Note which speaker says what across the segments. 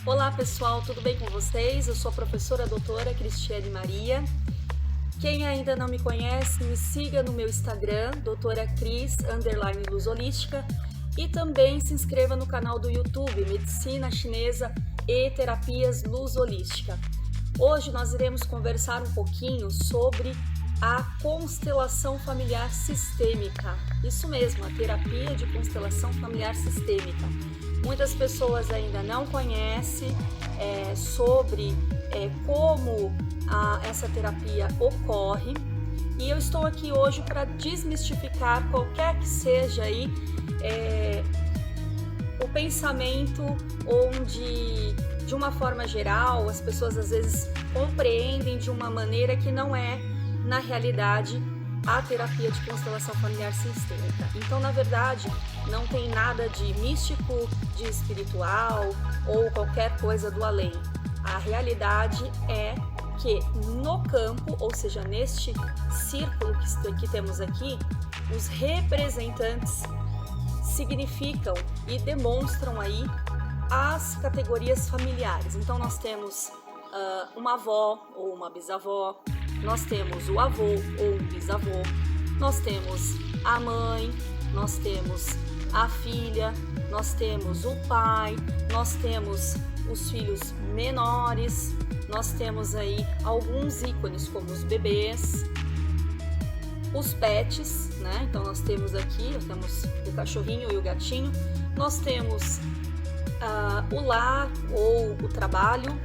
Speaker 1: Olá pessoal, tudo bem com vocês? Eu sou a professora doutora Cristiane Maria. Quem ainda não me conhece, me siga no meu Instagram, doutora Cris_Luz Holística, e também se inscreva no canal do YouTube Medicina Chinesa e Terapias Luz Holística. Hoje nós iremos conversar um pouquinho sobre a constelação familiar sistêmica. Isso mesmo, a terapia de constelação familiar sistêmica. Muitas pessoas ainda não conhecem sobre como essa terapia ocorre, e eu estou aqui hoje para desmistificar qualquer que seja aí o pensamento onde, de uma forma geral, as pessoas às vezes compreendem de uma maneira que não é, na realidade, a terapia de constelação familiar sistêmica. Então, na verdade, não tem nada de místico, de espiritual ou qualquer coisa do além. A realidade é que no campo, ou seja, neste círculo que temos aqui, os representantes significam e demonstram aí as categorias familiares. Então, nós temos uma avó ou uma bisavó, nós temos o avô ou um bisavô, nós temos a mãe, nós temos a filha, nós temos o pai, nós temos os filhos menores, nós temos aí alguns ícones como os bebês, os pets, né? Então nós temos o cachorrinho e o gatinho, nós temos o lar ou o trabalho,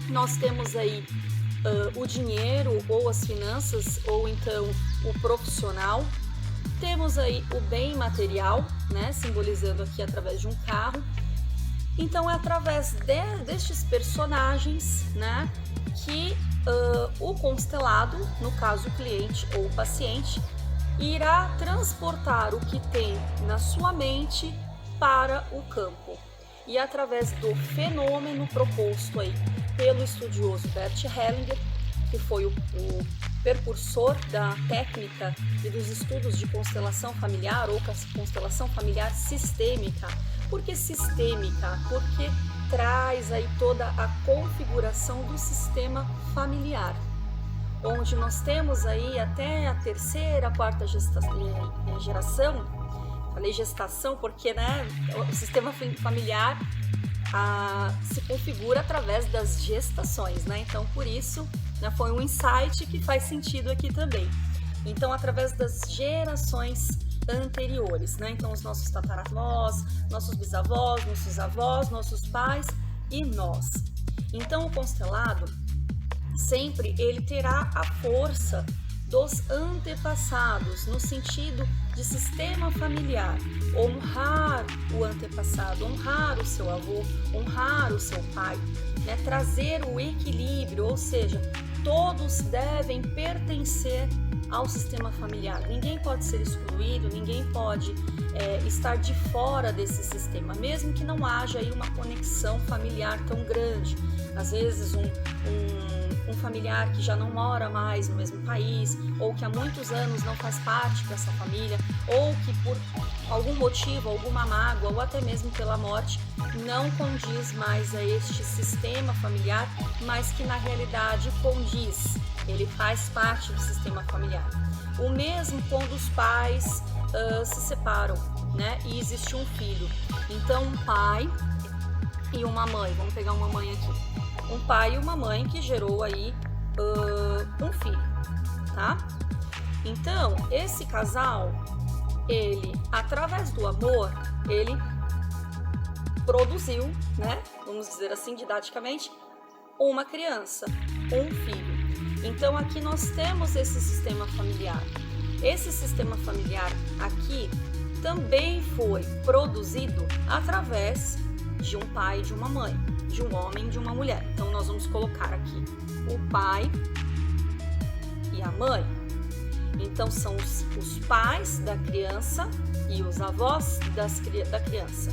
Speaker 1: nós temos aí o dinheiro ou as finanças, ou então o profissional. Temos aí o bem material, né, simbolizando aqui através de um carro. Então é através destes personagens, né, que o constelado, no caso o cliente ou o paciente, irá transportar o que tem na sua mente para o campo. E através do fenômeno proposto aí pelo estudioso Bert Hellinger, que foi o precursor da técnica e dos estudos de constelação familiar ou constelação familiar sistêmica. Por que sistêmica? Porque traz aí toda a configuração do sistema familiar, onde nós temos aí até a terceira, quarta geração. Falei gestação porque, né, o sistema familiar se configura através das gestações, né? Então, por isso, né, foi um insight que faz sentido aqui também. Então, através das gerações anteriores, né? Então, os nossos tataravós, nossos bisavós, nossos avós, nossos pais e nós. Então, o constelado sempre ele terá a força dos antepassados, no sentido de sistema familiar, honrar o antepassado, honrar o seu avô, honrar o seu pai, né? Trazer o equilíbrio, ou seja, todos devem pertencer ao sistema familiar. Ninguém pode ser excluído, ninguém pode estar de fora desse sistema, mesmo que não haja aí uma conexão familiar tão grande. Às vezes um familiar que já não mora mais no mesmo país, ou que há muitos anos não faz parte dessa família, ou que por algum motivo, alguma mágoa, ou até mesmo pela morte, não condiz mais a este sistema familiar, mas que na realidade condiz, ele faz parte do sistema familiar. O mesmo quando os pais se separam, né, e existe um filho. Então, um pai e uma mãe, vamos pegar uma mãe aqui. Um pai e uma mãe que gerou aí um filho, tá? Então, esse casal, ele, através do amor, ele produziu, né? Vamos dizer assim, didaticamente, uma criança, um filho. Então, aqui nós temos esse sistema familiar. Esse sistema familiar aqui também foi produzido através de um pai e de uma mãe, de um homem e de uma mulher. Então, nós vamos colocar aqui o pai e a mãe. Então, são os pais da criança e os avós da criança.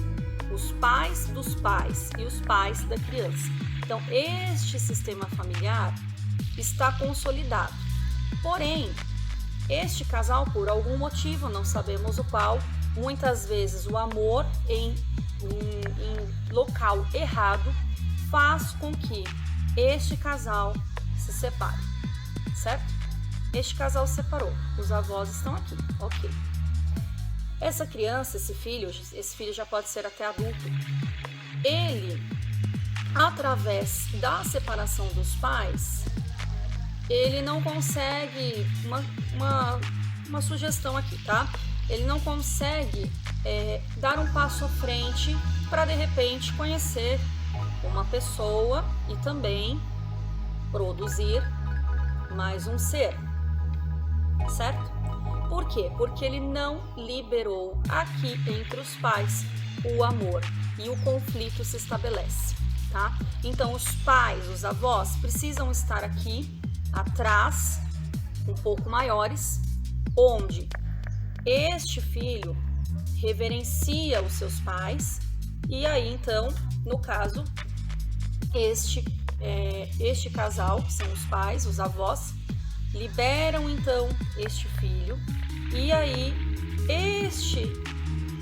Speaker 1: Os pais dos pais e os pais da criança. Então, este sistema familiar está consolidado. Porém, este casal, por algum motivo, não sabemos o qual, muitas vezes o amor em local errado, faz com que este casal se separe, certo? Este casal se separou, os avós estão aqui, ok. Essa criança, esse filho já pode ser até adulto, ele, através da separação dos pais, ele não consegue, uma sugestão aqui, tá? Ele não consegue dar um passo à frente para de repente conhecer uma pessoa e também produzir mais um ser, certo? Por quê? Porque ele não liberou aqui entre os pais o amor e o conflito se estabelece, tá? Então os pais, os avós precisam estar aqui atrás, um pouco maiores, onde este filho reverencia os seus pais e aí então, no caso, este casal, que são os pais, os avós, liberam então este filho e aí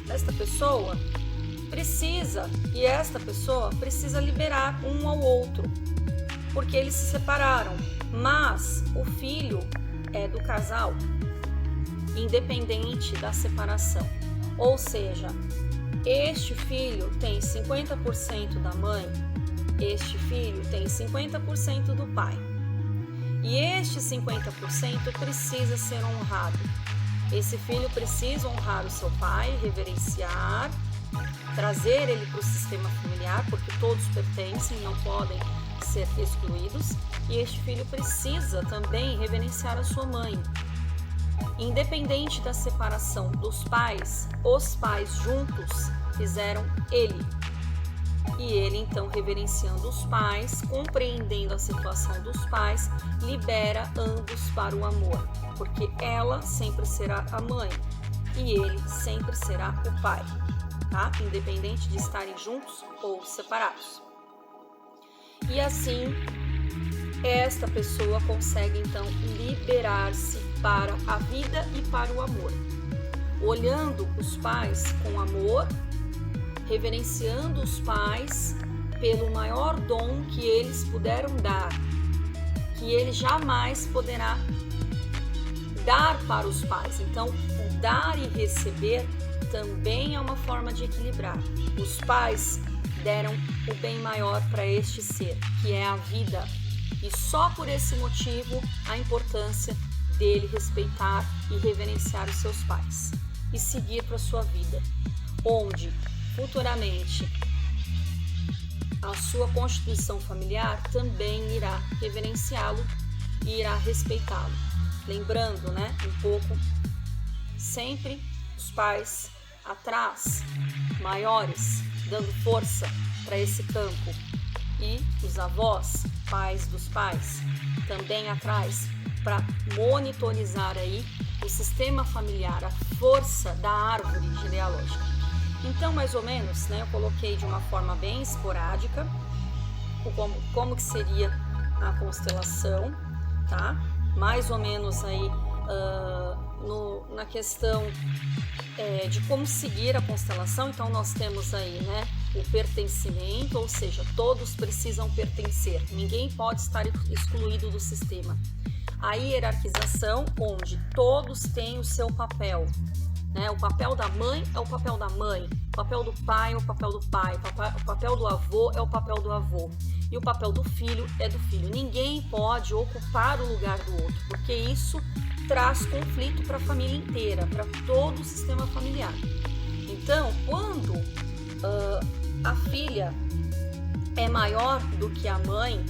Speaker 1: esta pessoa precisa liberar um ao outro, porque eles se separaram, mas o filho é do casal, independente da separação. Ou seja, este filho tem 50% da mãe, este filho tem 50% do pai. E este 50% precisa ser honrado. Esse filho precisa honrar o seu pai, reverenciar, trazer ele para o sistema familiar, porque todos pertencem, não podem ser excluídos. E este filho precisa também reverenciar a sua mãe. Independente da separação dos pais, os pais juntos fizeram ele. E ele, então, reverenciando os pais, compreendendo a situação dos pais, libera ambos para o amor, porque ela sempre será a mãe e ele sempre será o pai, tá? Independente de estarem juntos ou separados. E assim, esta pessoa consegue, então, liberar-se para a vida e para o amor, olhando os pais com amor, reverenciando os pais pelo maior dom que eles puderam dar, que ele jamais poderá dar para os pais. Então, o dar e receber também é uma forma de equilibrar. Os pais deram o bem maior para este ser, que é a vida, e só por esse motivo a importância dele respeitar e reverenciar os seus pais e seguir para a sua vida, onde futuramente a sua constituição familiar também irá reverenciá-lo e irá respeitá-lo. Lembrando, um pouco, sempre os pais atrás, maiores, dando força para esse campo, e os avós, pais dos pais, também atrás, para monitorizar aí o sistema familiar, a força da árvore genealógica. Então, mais ou menos, eu coloquei de uma forma bem esporádica como que seria a constelação, tá? Mais ou menos aí na questão de como seguir a constelação. Então, nós temos aí, o pertencimento, ou seja, todos precisam pertencer, ninguém pode estar excluído do sistema. A hierarquização, onde todos têm o seu papel. O papel da mãe é o papel da mãe, o papel do pai é o papel do pai, o papel do avô é o papel do avô, e o papel do filho é do filho. Ninguém pode ocupar o lugar do outro, porque isso traz conflito para a família inteira, para todo o sistema familiar. Então, quando a filha é maior do que a mãe,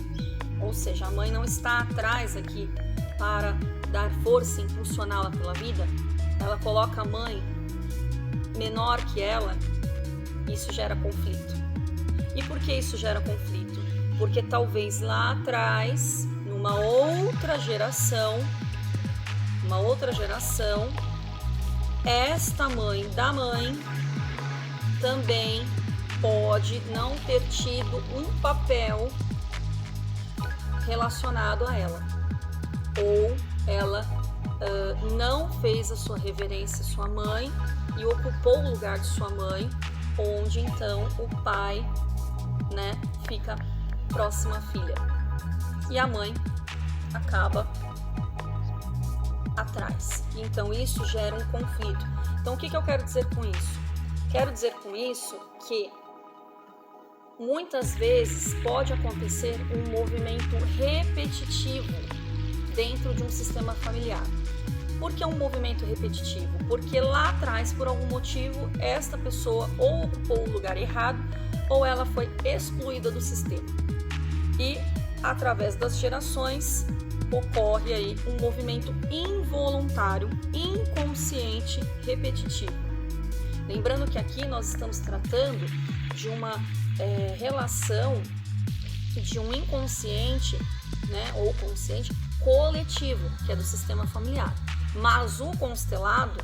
Speaker 1: ou seja, a mãe não está atrás aqui para dar força e impulsioná-la pela vida, ela coloca a mãe menor que ela, isso gera conflito. E por que isso gera conflito? Porque talvez lá atrás, numa outra geração, esta mãe da mãe também pode não ter tido um papel relacionado a ela, ou ela não fez a sua reverência à sua mãe e ocupou o lugar de sua mãe, onde então o pai fica próxima filha. E a mãe acaba atrás. Então isso gera um conflito. Então o que eu quero dizer com isso? Quero dizer com isso que muitas vezes pode acontecer um movimento repetitivo dentro de um sistema familiar. Por que um movimento repetitivo? Porque lá atrás, por algum motivo, esta pessoa ou ocupou o lugar errado ou ela foi excluída do sistema. E através das gerações ocorre aí um movimento involuntário, inconsciente, repetitivo. Lembrando que aqui nós estamos tratando de uma relação de um inconsciente, né, ou consciente coletivo, que é do sistema familiar. Mas o constelado,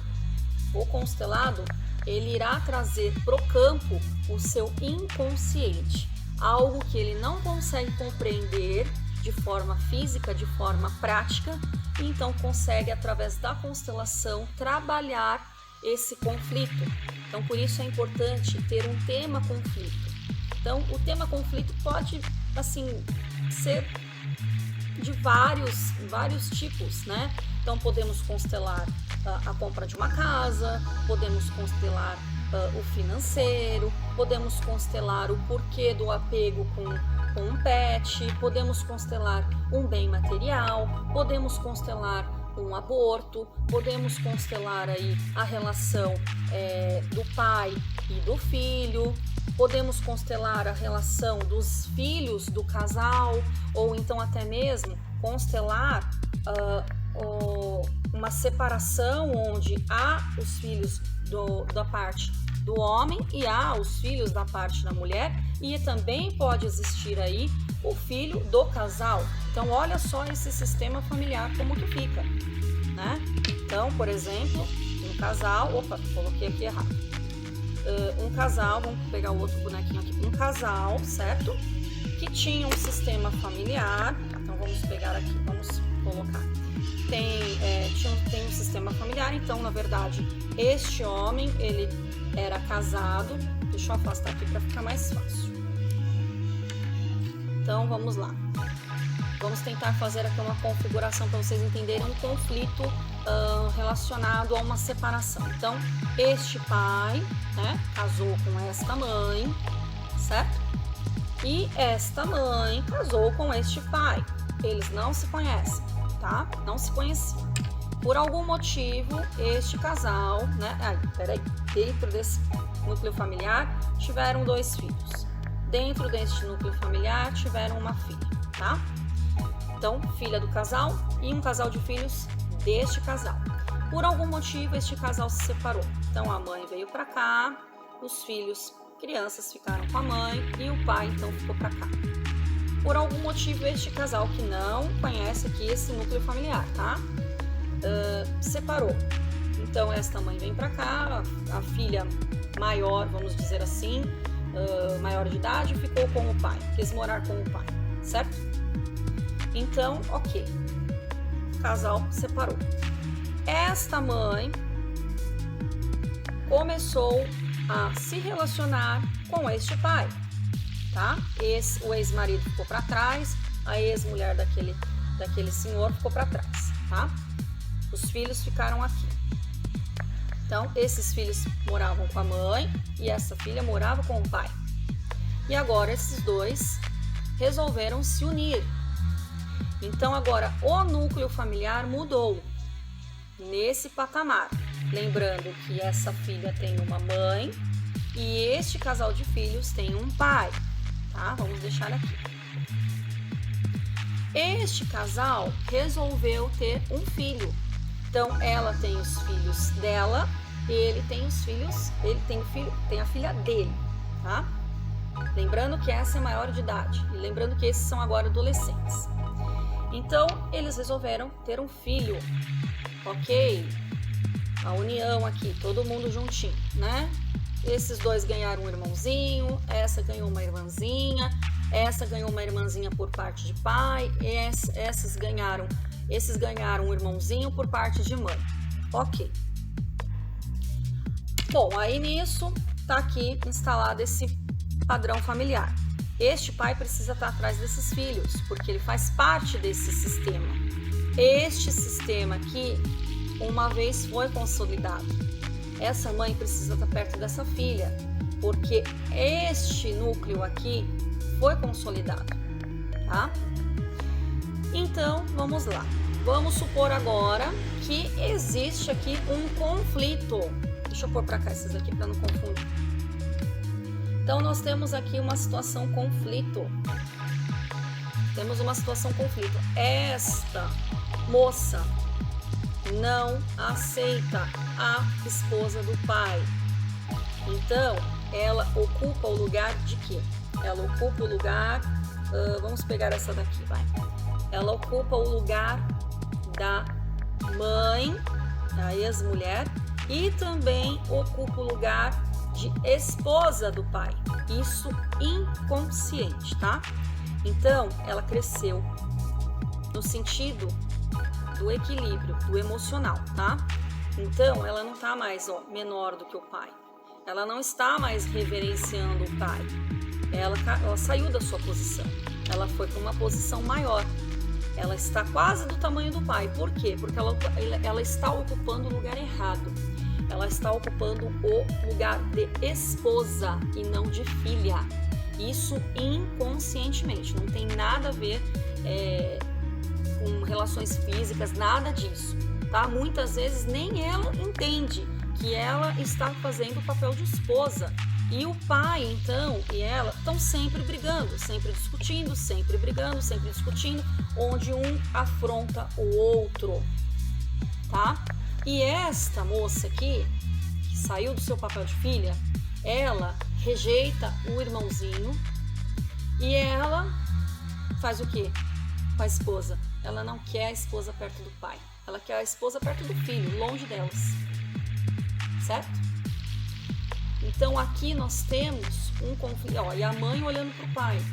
Speaker 1: ele irá trazer para o campo o seu inconsciente, algo que ele não consegue compreender de forma física, de forma prática, e então consegue, através da constelação, trabalhar esse conflito. Então, por isso é importante ter um tema conflito. Então, o tema conflito pode, assim, ser de vários tipos, né? Então, podemos constelar a compra de uma casa, podemos constelar o financeiro, podemos constelar o porquê do apego com um pet, podemos constelar um bem material, podemos constelar um aborto, podemos constelar aí a relação do pai e do filho, podemos constelar a relação dos filhos do casal, ou então até mesmo constelar uma separação onde há os filhos da parte do homem e há os filhos da parte da mulher, e também pode existir aí o filho do casal. Então olha só esse sistema familiar como que fica, né? Então, por exemplo, um casal, coloquei aqui errado. Um casal, vamos pegar o outro bonequinho aqui, um casal, certo? Que tinha um sistema familiar, então vamos pegar aqui, vamos colocar. Tem um sistema familiar, então na verdade este homem, ele era casado, deixa eu afastar aqui para ficar mais fácil. Então vamos lá, vamos tentar fazer aqui uma configuração para vocês entenderem um conflito relacionado a uma separação. Então este pai, né, casou com esta mãe, certo? E esta mãe casou com este pai, eles não se conhecem, tá? Não se conheciam. Por algum motivo, este casal, né? Dentro desse núcleo familiar, tiveram 2 filhos. Dentro deste núcleo familiar, tiveram uma filha, tá? Então, filha do casal e um casal de filhos deste casal. Por algum motivo, este casal se separou. Então, a mãe veio para cá, os filhos, crianças, ficaram com a mãe e o pai, então, ficou para cá. Por algum motivo, este casal, que não conhece aqui esse núcleo familiar, tá? Separou. Então esta mãe vem para cá, a filha maior, vamos dizer assim, maior de idade, ficou com o pai, quis morar com o pai, certo? Então, ok, o casal separou. Esta mãe começou a se relacionar com este pai, tá? O ex-marido ficou para trás, a ex-mulher daquele senhor ficou para trás, tá? Os filhos ficaram aqui. Então, esses filhos moravam com a mãe e essa filha morava com o pai. E agora esses dois resolveram se unir. Então, agora o núcleo familiar mudou nesse patamar. Lembrando que essa filha tem uma mãe e este casal de filhos tem um pai, tá? Vamos deixar aqui. Este casal resolveu ter um filho. Então, ela tem os filhos dela, ele tem os filhos, tem a filha dele, tá? Lembrando que essa é maior de idade e lembrando que esses são agora adolescentes. Então, eles resolveram ter um filho, ok? A união aqui, todo mundo juntinho, né? Esses dois ganharam um irmãozinho, essa ganhou uma irmãzinha, essa ganhou uma irmãzinha por parte de pai, esses ganharam um irmãozinho por parte de mãe. Ok. Bom, aí nisso tá aqui instalado esse padrão familiar. Este pai precisa estar atrás desses filhos, porque ele faz parte desse sistema. Este sistema aqui, uma vez foi consolidado. Essa mãe precisa estar perto dessa filha, porque este núcleo aqui foi consolidado, tá? Então, vamos lá. Vamos supor agora que existe aqui um conflito. Deixa eu pôr para cá esses aqui para não confundir. Então, nós temos aqui uma situação conflito. Temos uma situação conflito. Esta moça não aceita a esposa do pai. Então, ela ocupa o lugar de quê? Ela ocupa o lugar... vamos pegar essa daqui, vai. Ela ocupa o lugar da mãe, da ex-mulher, e também ocupa o lugar de esposa do pai. Isso inconsciente, tá? Então, ela cresceu no sentido do equilíbrio, do emocional, tá? Então, ela não tá mais menor do que o pai. Ela não está mais reverenciando o pai. Ela saiu da sua posição. Ela foi para uma posição maior. Ela está quase do tamanho do pai. Por quê? Porque ela está ocupando o lugar errado. Ela está ocupando o lugar de esposa e não de filha. Isso inconscientemente. Não tem nada a ver com relações físicas, nada disso, tá? Muitas vezes nem ela entende que ela está fazendo o papel de esposa. E o pai, então, e ela estão sempre brigando, sempre discutindo, sempre brigando, sempre discutindo, onde um afronta o outro, tá? E esta moça aqui, que saiu do seu papel de filha, ela rejeita o irmãozinho e ela faz o quê? Com a esposa. Ela não quer a esposa perto do pai. Ela quer a esposa perto do filho, longe delas. Certo? Então aqui nós temos um conflito. Ó, e a mãe olhando para o pai.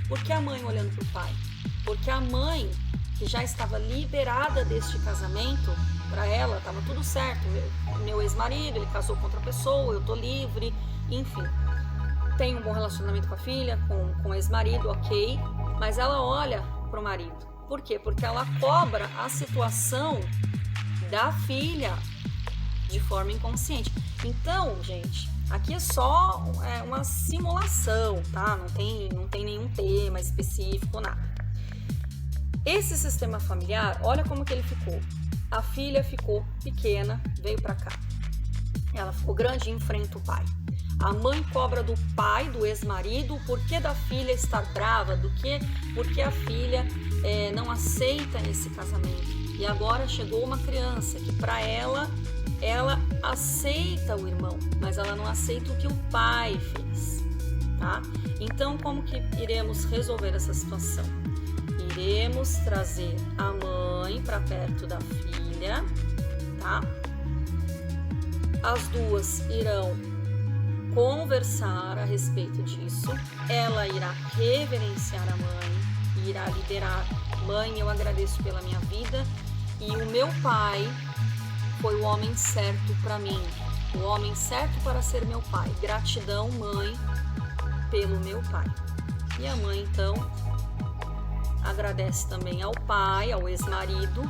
Speaker 1: Por que a mãe olhando para o pai? Porque a mãe, que já estava liberada deste casamento, para ela estava tudo certo. Meu ex-marido, ele casou com outra pessoa, eu tô livre, enfim. Tem um bom relacionamento com a filha, com o ex-marido, ok. Mas ela olha para o marido. Por quê? Porque ela cobra a situação da filha de forma inconsciente. Então, gente, aqui é só uma simulação, tá? Não tem nenhum tema específico, nada. Esse sistema familiar, olha como que ele ficou. A filha ficou pequena, veio pra cá. Ela ficou grande e enfrenta o pai. A mãe cobra do pai, do ex-marido, o porquê da filha estar brava, porque a filha não aceita esse casamento. E agora chegou uma criança que para ela aceita o irmão, mas ela não aceita o que o pai fez, tá? Então, como que iremos resolver essa situação? Iremos trazer a mãe para perto da filha, tá? As duas irão conversar a respeito disso. Ela irá reverenciar a mãe, irá liberar: mãe, eu agradeço pela minha vida e o meu pai foi o homem certo para mim, o homem certo para ser meu pai. Gratidão, mãe, pelo meu pai. E a mãe, então, agradece também ao pai, ao ex-marido,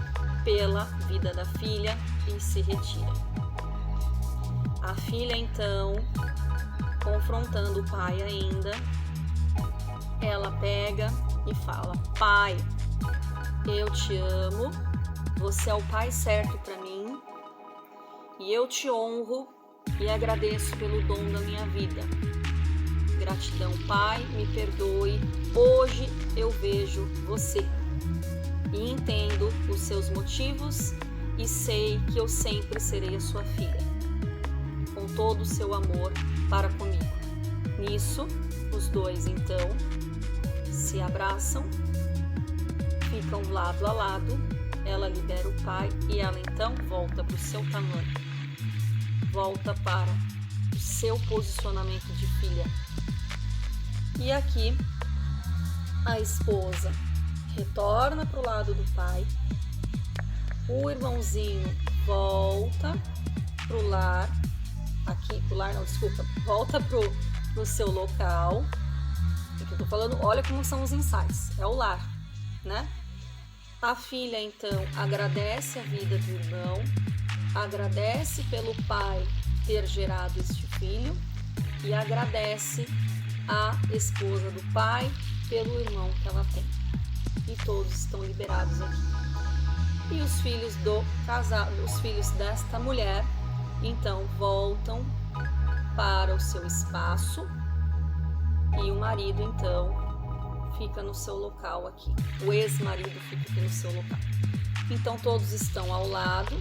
Speaker 1: pela vida da filha e se retira. A filha, então, confrontando o pai ainda, ela pega e fala: pai, eu te amo, você é o pai certo para mim e eu te honro e agradeço pelo dom da minha vida. Gratidão, pai, me perdoe, hoje eu vejo você e entendo os seus motivos e sei que eu sempre serei a sua filha, com todo o seu amor para comigo. Nisso, os dois então se abraçam, ficam lado a lado, ela libera o pai e ela então volta para o seu tamanho, volta para o seu posicionamento de filha. E aqui a esposa retorna para o lado do pai, o irmãozinho volta pro lar, volta pro seu local, que eu tô falando, olha como são os insights, é o lar, né? A filha, então, agradece a vida do irmão, agradece pelo pai ter gerado este filho e agradece a esposa do pai pelo irmão que ela tem. E todos estão liberados aqui. E os filhos do casal, os filhos desta mulher, então voltam para o seu espaço e o marido, então, fica no seu local aqui. O ex-marido fica aqui no seu local. Então todos estão ao lado.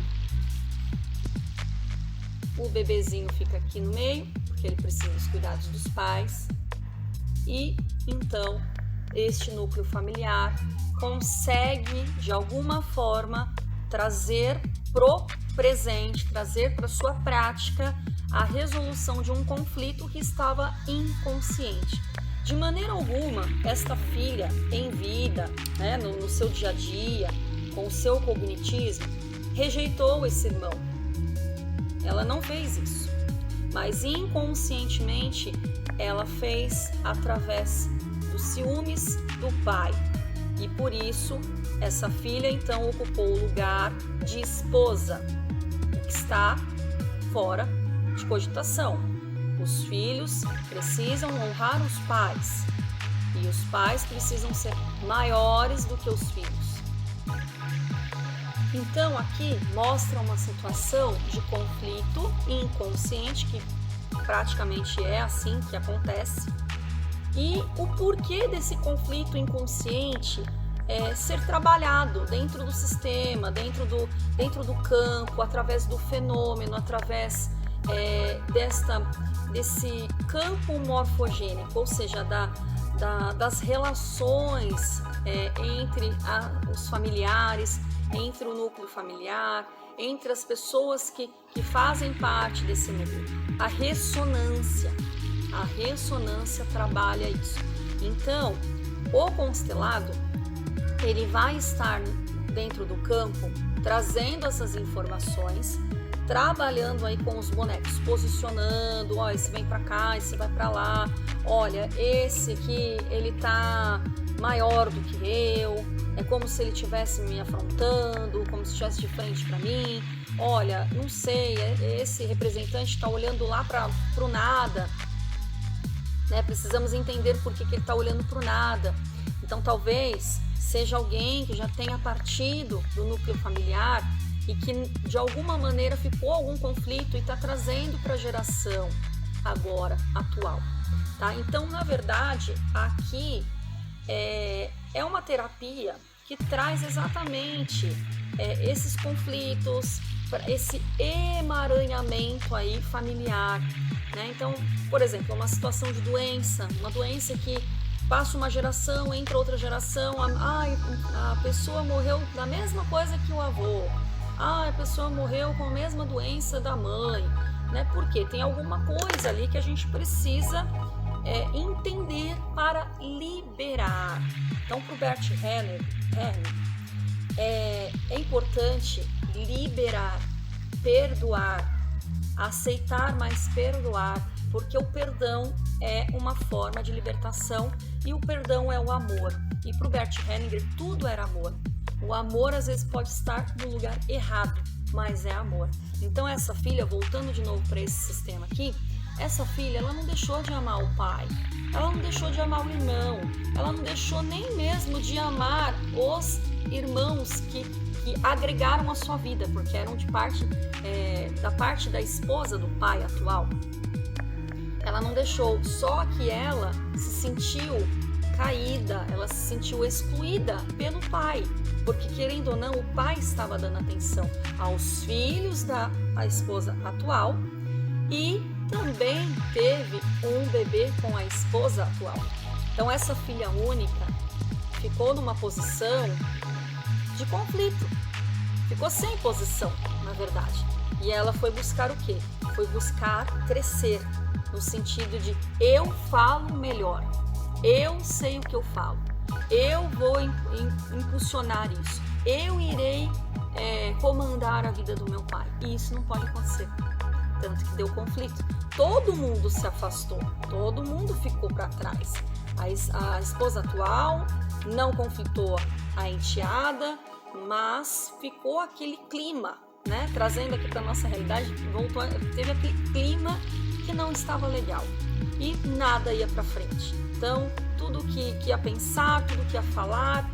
Speaker 1: O bebezinho fica aqui no meio, porque ele precisa dos cuidados dos pais. E então este núcleo familiar consegue de alguma forma trazer pro presente, trazer para sua prática a resolução de um conflito que estava inconsciente. De maneira alguma, esta filha em vida, né, no seu dia a dia, com o seu cognitismo, rejeitou esse irmão. Ela não fez isso, mas inconscientemente ela fez através dos ciúmes do pai. E por isso, essa filha então ocupou o lugar de esposa, o que está fora de cogitação. Os filhos precisam honrar os pais e os pais precisam ser maiores do que os filhos. Então aqui mostra uma situação de conflito inconsciente, que praticamente é assim que acontece, e o porquê desse conflito inconsciente ser trabalhado dentro do sistema, dentro do campo, através do fenômeno, através desse campo morfogênico, ou seja, das relações entre os familiares, entre o núcleo familiar, entre as pessoas que fazem parte desse núcleo. A ressonância trabalha isso. Então, o constelado, ele vai estar dentro do campo, trazendo essas informações, trabalhando aí com os bonecos, posicionando, ó, esse vem para cá, esse vai para lá, olha, esse aqui, ele tá maior do que eu, é como se ele estivesse me afrontando, como se estivesse de frente para mim, olha, não sei, esse representante está olhando lá para o nada, né? Precisamos entender por que ele está olhando para o nada. Então talvez seja alguém que já tenha partido do núcleo familiar e que de alguma maneira ficou algum conflito e está trazendo para a geração agora, atual. Tá? Então, na verdade, aqui é uma terapia que traz exatamente esses conflitos, esse emaranhamento aí familiar. Né? Então, por exemplo, uma situação de doença, uma doença que passa uma geração, entra outra geração, a pessoa morreu da mesma coisa que o avô, a pessoa morreu com a mesma doença da mãe, né? Porque tem alguma coisa ali que a gente precisa entender para liberar. Então, para o Bert Hellinger, é importante liberar, perdoar, aceitar, mas perdoar, porque o perdão é uma forma de libertação e o perdão é o amor. E para o Bert Hellinger, tudo era amor. O amor às vezes pode estar no lugar errado, mas é amor. Então essa filha, voltando de novo para esse sistema aqui, essa filha, ela não deixou de amar o pai, ela não deixou de amar o irmão, ela não deixou nem mesmo de amar os irmãos que agregaram a sua vida, porque eram da parte da esposa do pai atual. Ela não deixou, só que ela se sentiu caída, ela se sentiu excluída pelo pai, porque querendo ou não, o pai estava dando atenção aos filhos da esposa atual e também teve um bebê com a esposa atual. Então essa filha única ficou numa posição de conflito, ficou sem posição, na verdade. E ela foi buscar o quê? Foi buscar crescer, no sentido de eu falo melhor, eu sei o que eu falo, eu vou impulsionar isso, eu irei comandar a vida do meu pai. E isso não pode acontecer. Tanto que deu conflito. Todo mundo se afastou, todo mundo ficou para trás. a esposa atual, não conflitou a enteada, mas ficou aquele clima, né? Trazendo aqui para nossa realidade, teve aquele clima que não estava legal e nada ia para frente. Então, tudo que ia pensar, tudo que ia falar.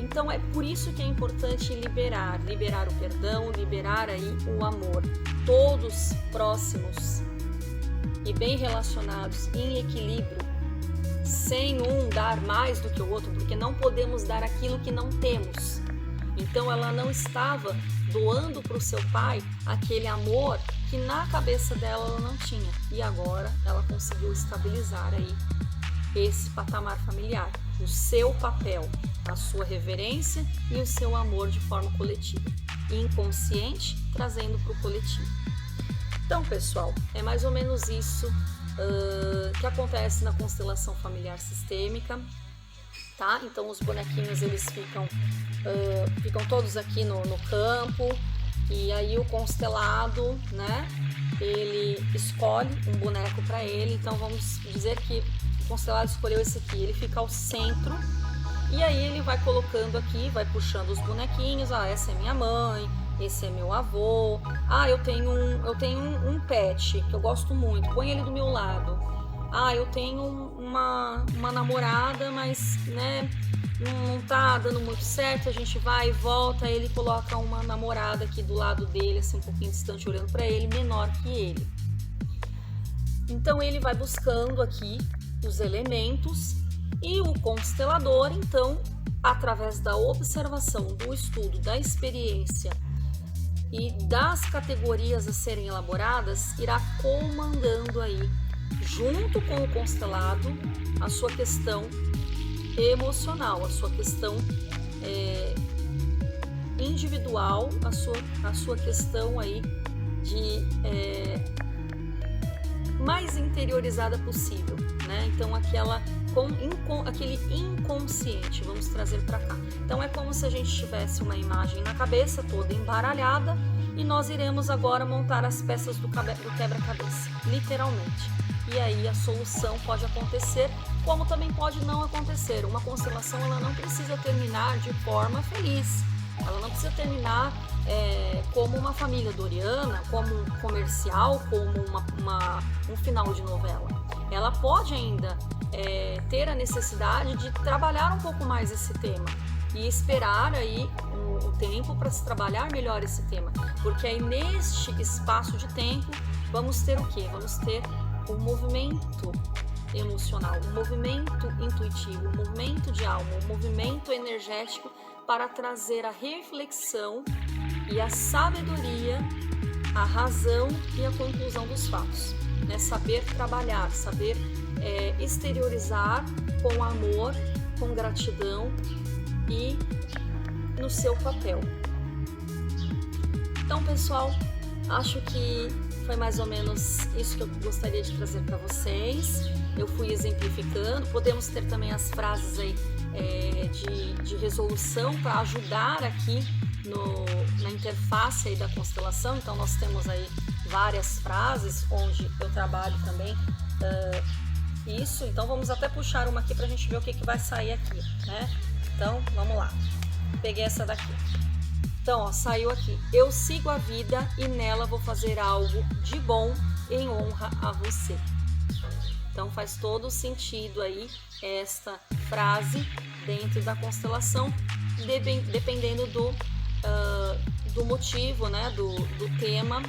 Speaker 1: Então, é por isso que é importante liberar o perdão, liberar aí o amor. Todos próximos e bem relacionados, em equilíbrio, sem um dar mais do que o outro, porque não podemos dar aquilo que não temos. Então, ela não estava doando para o seu pai aquele amor que na cabeça dela ela não tinha. E agora ela conseguiu estabilizar aí esse patamar familiar, o seu papel, a sua reverência e o seu amor de forma coletiva, inconsciente, trazendo para o coletivo. Então, pessoal, é mais ou menos isso que acontece na constelação familiar sistêmica, tá? Então, os bonequinhos, eles ficam todos aqui no campo, e aí o constelado, né, ele escolhe um boneco para ele. Então, vamos dizer que o constelado escolheu esse aqui, ele fica ao centro, e aí ele vai colocando aqui, vai puxando os bonequinhos. Essa é minha mãe, esse é meu avô. Eu tenho um pet que eu gosto muito, põe ele do meu lado. Eu tenho uma namorada, mas, né, não tá dando muito certo, a gente vai e volta, ele coloca uma namorada aqui do lado dele, assim, um pouquinho distante, olhando para ele, menor que ele. Então ele vai buscando aqui os elementos, e o constelador, então, através da observação, do estudo, da experiência e das categorias a serem elaboradas, irá comandando aí, junto com o constelado, a sua questão emocional, a sua questão individual, a sua questão aí de mais interiorizada possível, né? Então aquele inconsciente, vamos trazer para cá. Então é como se a gente tivesse uma imagem na cabeça toda embaralhada, e nós iremos agora montar as peças do quebra-cabeça, literalmente. E aí a solução pode acontecer, como também pode não acontecer. Uma constelação, ela não precisa terminar de forma feliz, ela não precisa terminar como uma família doriana, como um comercial, como um final de novela. Ela pode ainda ter a necessidade de trabalhar um pouco mais esse tema e esperar aí o tempo para se trabalhar melhor esse tema, porque aí neste espaço de tempo vamos ter o quê? Vamos ter o movimento emocional, o movimento intuitivo, o movimento de alma, o movimento energético, para trazer a reflexão e a sabedoria, a razão e a conclusão dos fatos, né? Saber trabalhar, saber exteriorizar com amor, com gratidão e no seu papel. Então, pessoal, acho que foi mais ou menos isso que eu gostaria de trazer para vocês. Eu fui exemplificando. Podemos ter também as frases aí de resolução para ajudar aqui na interface aí da constelação. Então nós temos aí várias frases onde eu trabalho também isso. Então vamos até puxar uma aqui para a gente ver o que vai sair aqui, né? Então vamos lá. Peguei essa daqui. Então, saiu aqui. Eu sigo a vida e nela vou fazer algo de bom em honra a você. Então faz todo sentido aí esta frase dentro da constelação, dependendo do motivo, né, do tema,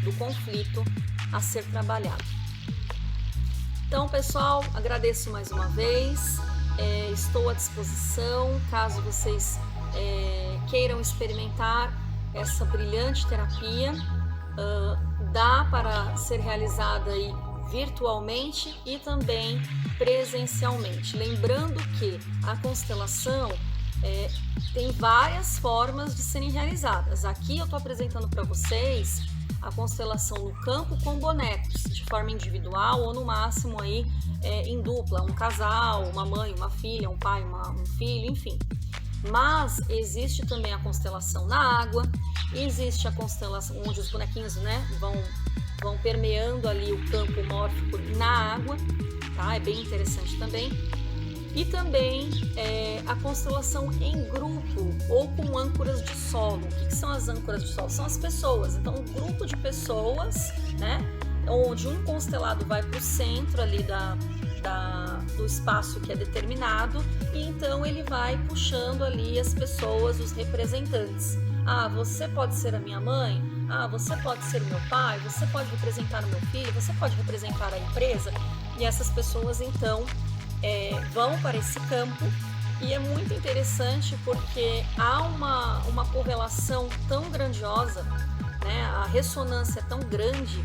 Speaker 1: do conflito a ser trabalhado. Então, pessoal, agradeço mais uma vez, estou à disposição caso vocês queiram experimentar essa brilhante terapia. Dá para ser realizada aí virtualmente e também presencialmente. Lembrando que a constelação tem várias formas de serem realizadas. Aqui eu estou apresentando para vocês a constelação no campo com bonecos, de forma individual ou no máximo aí em dupla, um casal, uma mãe, uma filha, um pai, um filho, enfim. Mas existe também a constelação na água, existe a constelação onde os bonequinhos, né, vão permeando ali o campo mórfico na água, tá? É bem interessante também. E também a constelação em grupo ou com âncoras de solo. O que são as âncoras de solo? São as pessoas. Então, um grupo de pessoas, né, onde um constelado vai para o centro ali do espaço que é determinado, e então ele vai puxando ali as pessoas, os representantes. Ah, você pode ser a minha mãe? Ah, você pode ser o meu pai? Você pode representar o meu filho? Você pode representar a empresa? E essas pessoas então vão para esse campo, e é muito interessante porque há uma correlação tão grandiosa, né? A ressonância é tão grande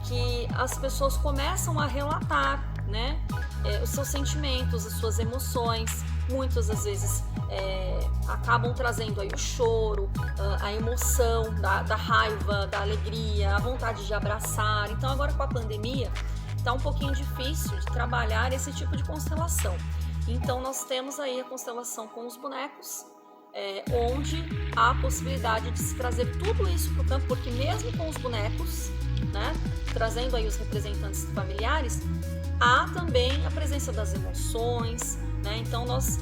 Speaker 1: que as pessoas começam a relatar, né, os seus sentimentos, as suas emoções. Muitas das vezes acabam trazendo aí o choro, a emoção da raiva, da alegria, a vontade de abraçar. Então agora com a pandemia está um pouquinho difícil de trabalhar esse tipo de constelação. Então nós temos aí a constelação com os bonecos, onde há a possibilidade de se trazer tudo isso para o campo, porque mesmo com os bonecos, né, trazendo aí os representantes familiares, há também a presença das emoções, né? Então nós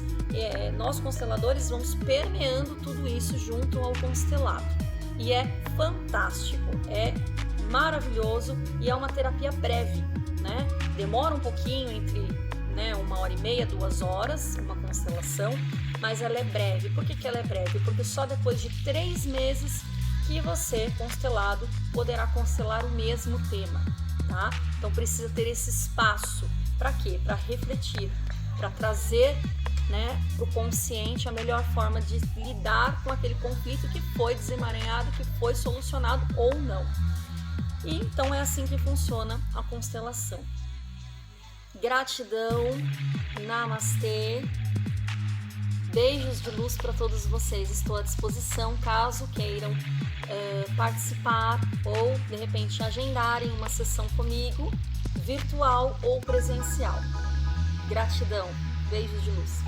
Speaker 1: consteladores vamos permeando tudo isso junto ao constelado, e é fantástico, é maravilhoso, e é uma terapia breve, né? Demora um pouquinho, entre 1h30, 2 horas, uma constelação, mas ela é breve. Por que ela é breve? Porque só depois de 3 meses que você, constelado, poderá constelar o mesmo tema, tá? Então precisa ter esse espaço. Para quê? Para refletir, para trazer, né, para o consciente a melhor forma de lidar com aquele conflito que foi desemaranhado, que foi solucionado ou não. E então é assim que funciona a constelação. Gratidão, namastê, beijos de luz para todos vocês. Estou à disposição caso queiram participar ou de repente agendarem uma sessão comigo, virtual ou presencial. Gratidão, beijos de luz.